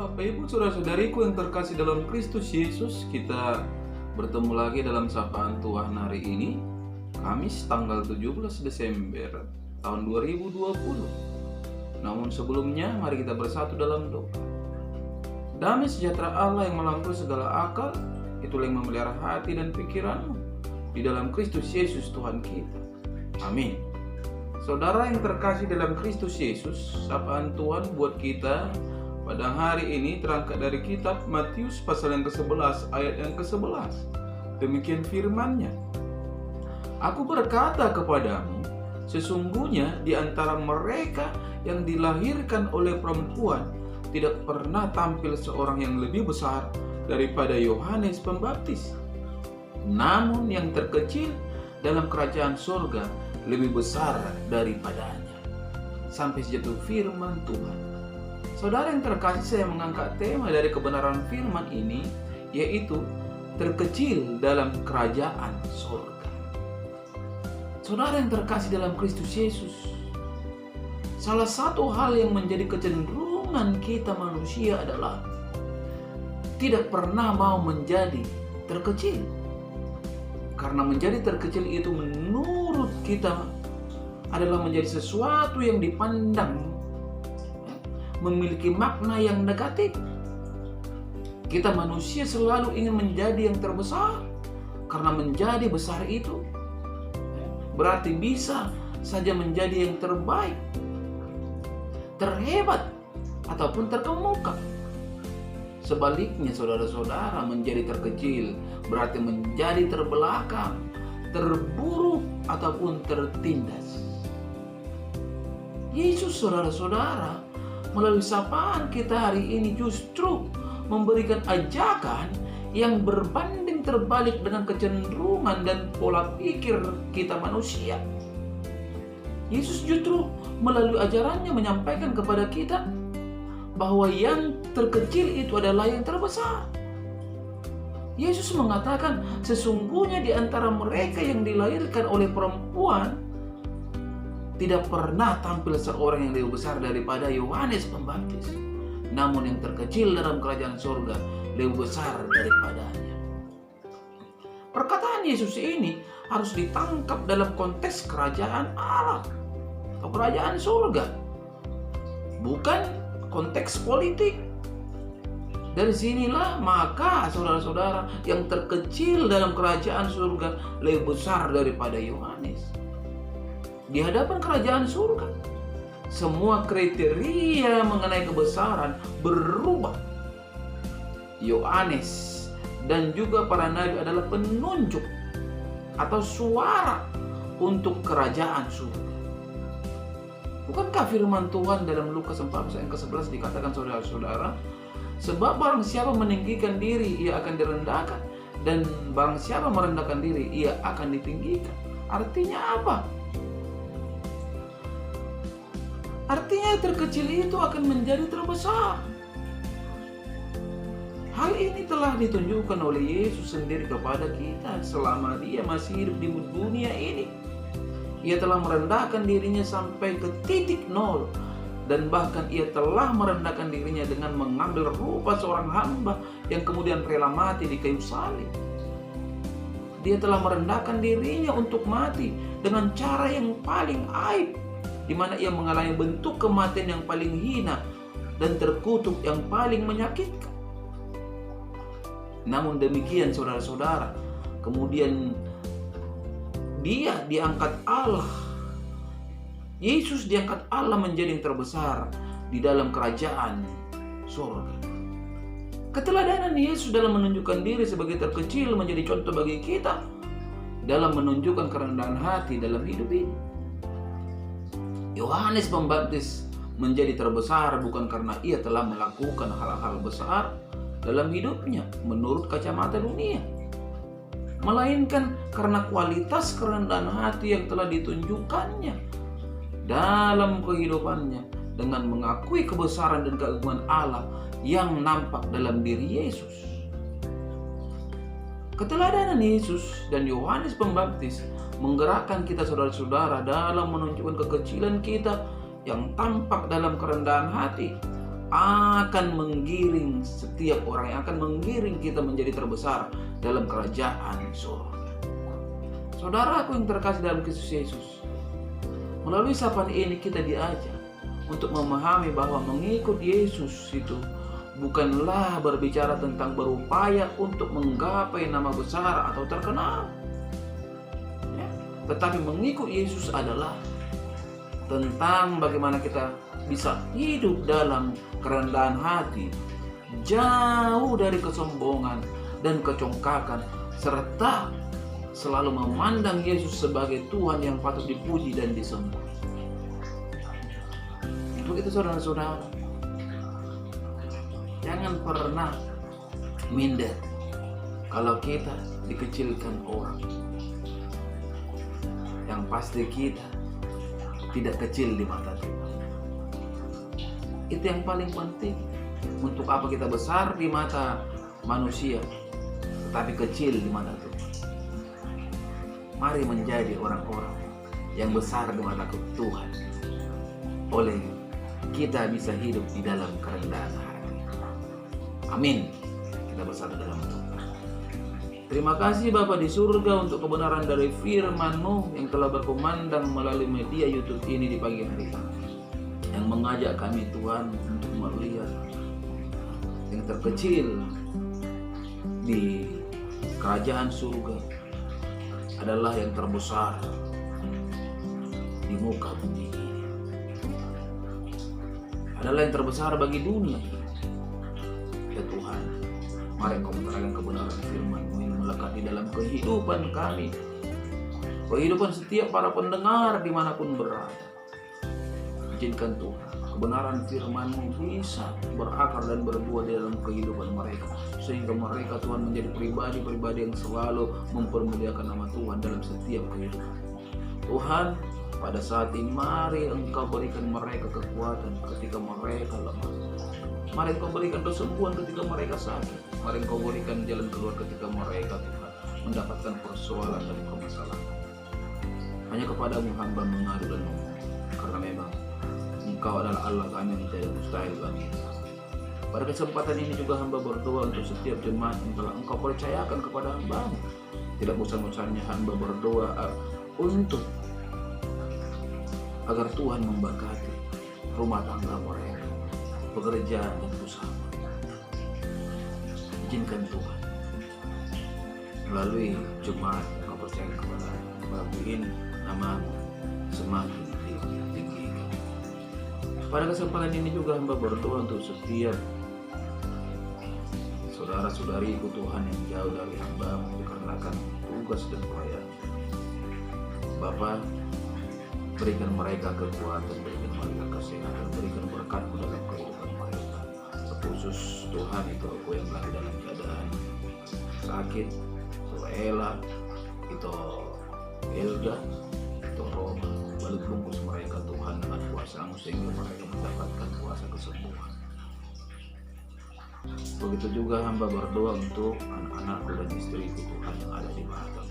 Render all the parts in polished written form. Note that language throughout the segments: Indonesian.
Bapak Ibu saudara-saudariku yang terkasih dalam Kristus Yesus, kita bertemu lagi dalam sapaan Tuhan hari ini, Kamis tanggal 17 Desember tahun 2020. Namun sebelumnya mari kita bersatu dalam doa. Damai sejahtera Allah yang melampaui segala akal, itulah yang memelihara hati dan pikiranmu di dalam Kristus Yesus Tuhan kita. Amin. Saudara yang terkasih dalam Kristus Yesus, sapaan Tuhan buat kita pada hari ini terangkat dari kitab Matius pasal yang ke-11 ayat yang ke-11. Demikian firman-Nya. Aku berkata kepadamu, sesungguhnya di antara mereka yang dilahirkan oleh perempuan tidak pernah tampil seorang yang lebih besar daripada Yohanes Pembaptis. Namun yang terkecil dalam kerajaan surga lebih besar daripadanya. Sampai sejatuh firman Tuhan. Saudara yang terkasih, saya mengangkat tema dari kebenaran firman ini, yaitu terkecil dalam kerajaan surga. Saudara yang terkasih dalam Kristus Yesus, salah satu hal yang menjadi kecenderungan kita manusia adalah tidak pernah mau menjadi terkecil. Karena menjadi terkecil itu menurut kita adalah menjadi sesuatu yang dipandang memiliki makna yang negatif. Kita manusia selalu ingin menjadi yang terbesar, karena menjadi besar itu berarti bisa saja menjadi yang terbaik, terhebat, ataupun terkemuka. Sebaliknya saudara-saudara, menjadi terkecil berarti menjadi terbelakang, terburuk, ataupun tertindas. Yesus saudara-saudara melalui sapaan kita hari ini justru memberikan ajakan yang berbanding terbalik dengan kecenderungan dan pola pikir kita manusia. Yesus justru melalui ajarannya menyampaikan kepada kita bahwa yang terkecil itu adalah yang terbesar. Yesus mengatakan, sesungguhnya di antara mereka yang dilahirkan oleh perempuan tidak pernah tampil seorang yang lebih besar daripada Yohanes Pembaptis. Namun yang terkecil dalam kerajaan surga lebih besar daripadanya. Perkataan Yesus ini harus ditangkap dalam konteks kerajaan Allah atau kerajaan surga, bukan konteks politik. Dari sinilah maka saudara-saudara, yang terkecil dalam kerajaan surga lebih besar daripada Yohanes. Di hadapan kerajaan surga, semua kriteria mengenai kebesaran berubah. Yohanes dan juga para nabi adalah penunjuk atau suara untuk kerajaan surga. Bukankah firman Tuhan dalam Lukas 4 ayat ke-11 dikatakan, saudara-saudara, sebab barang siapa meninggikan diri, ia akan direndahkan, dan barang siapa merendahkan diri, ia akan ditinggikan. Artinya apa? Artinya terkecil itu akan menjadi terbesar. Hal ini telah ditunjukkan oleh Yesus sendiri kepada kita selama dia masih hidup di dunia ini. Ia telah merendahkan dirinya sampai ke titik nol, dan bahkan ia telah merendahkan dirinya dengan mengambil rupa seorang hamba yang kemudian rela mati di kayu salib. Dia telah merendahkan dirinya untuk mati dengan cara yang paling aib, di mana ia mengalami bentuk kematian yang paling hina dan terkutuk yang paling menyakitkan. Namun demikian saudara-saudara, kemudian dia diangkat Allah. Yesus diangkat Allah menjadi yang terbesar di dalam kerajaan surga. Keteladanan Yesus dalam menunjukkan diri sebagai terkecil menjadi contoh bagi kita dalam menunjukkan kerendahan hati dalam hidup ini. Yohanes Pembaptis menjadi terbesar bukan karena ia telah melakukan hal-hal besar dalam hidupnya menurut kacamata dunia, melainkan karena kualitas kerendahan hati yang telah ditunjukkannya dalam kehidupannya dengan mengakui kebesaran dan keagungan Allah yang nampak dalam diri Yesus. Keteladanan Yesus dan Yohanes Pembaptis menggerakkan kita saudara-saudara dalam menunjukkan kekecilan kita yang tampak dalam kerendahan hati akan menggiring setiap orang, yang akan menggiring kita menjadi terbesar dalam kerajaan surga. Saudaraku yang terkasih dalam Kristus Yesus, melalui sapaan ini kita diajak untuk memahami bahwa mengikut Yesus itu bukanlah berbicara tentang berupaya untuk menggapai nama besar atau terkenal, ya. Tetapi mengikut Yesus adalah tentang bagaimana kita bisa hidup dalam kerendahan hati, jauh dari kesombongan dan kecongkakan, serta selalu memandang Yesus sebagai Tuhan yang patut dipuji dan disembah. Begitu saudara-saudara, jangan pernah minder kalau kita dikecilkan orang. Yang pasti kita tidak kecil di mata Tuhan. Itu yang paling penting. Untuk apa kita besar di mata manusia tetapi kecil di mata Tuhan? Mari menjadi orang-orang yang besar di mata Tuhan. Oleh kita bisa hidup di dalam kerendahan hati. Amin. Kita bersatu dalam Tuhan. Terima kasih Bapa di surga untuk kebenaran dari firman-Mu yang telah berkumandang melalui media YouTube ini di pagi hari ini, yang mengajak kami Tuhan untuk melihat yang terkecil di kerajaan surga adalah yang terbesar di muka bumi ini, adalah yang terbesar bagi dunia ini. Ya Tuhan, mari Engkau menerangkan kebenaran firman-Mu yang melekat di dalam kehidupan kami, kehidupan setiap para pendengar dimanapun berada. Izinkan Tuhan kebenaran firman-Mu bisa berakar dan berbuah di dalam kehidupan mereka, sehingga mereka Tuhan menjadi pribadi-pribadi yang selalu mempermuliakan nama Tuhan dalam setiap kehidupan. Tuhan, pada saat ini mari Engkau berikan mereka kekuatan ketika mereka lemah. Mari Engkau berikan kesembuhan ketika mereka sakit. Mari Engkau berikan jalan keluar ketika mereka Tuhan mendapatkan persoalan dan permasalahan. Hanya kepadamu hamba mengadu dan memohon, karena memang Engkau adalah Allah kami yang tidak mustahil bagi kita. Pada kesempatan ini juga hamba berdoa untuk setiap jemaat yang telah Engkau percayakan kepada hamba-Mu. Tidak bosan-bosannya hamba berdoa untuk agar Tuhan memberkati rumah tangga mereka, pekerjaan dan usaha. Izinkan Tuhan melalui jemaat yang Kau percaya kepada kami ini, nama-Mu semakin tinggi. Pada kesempatan ini juga hamba berdoa untuk setiap saudara-saudariku Tuhan yang jauh dari hamba-Mu dikarenakan tugas dan pelayanan. Bapa, berikan mereka kekuatan, berikan mereka kesehatan, berikan berkat-Mu dalam kehidupan mereka. Khusus Tuhan itu aku yang lagi dalam keadaan sakit, itu Ella, itu Elga, itu Roma. Balik bungkus mereka Tuhan dengan kuasa-Mu sehingga mereka mendapatkan kuasa kesembuhan. Begitu juga hamba berdoa untuk anak-anakku dan istriku Tuhan yang ada di Batam.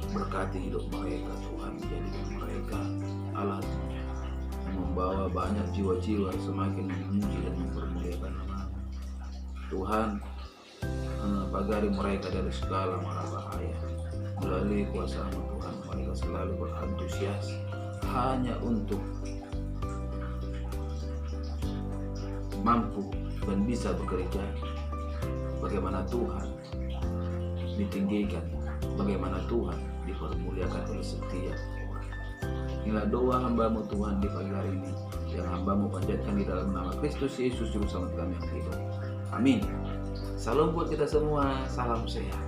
Berkati hidup mereka Tuhan, jadikan mereka alat yang membawa banyak jiwa-jiwa semakin memuji dan mempermuliakan nama-Mu. Tuhan, pagari mereka dari segala mara bahaya. Melalui kuasa-Mu Tuhan, mereka selalu berantusias hanya untuk mampu dan bisa bekerja bagaimana Tuhan ditinggikan, bagaimana Tuhan dipermuliakan oleh setiap orang. Inilah doa hamba-Mu Tuhan di pagi hari ini, yang hamba-Mu panjatkan di dalam nama Kristus Yesus Juru Selamat kami yang hidup. Amin. Salam buat kita semua, salam sehat.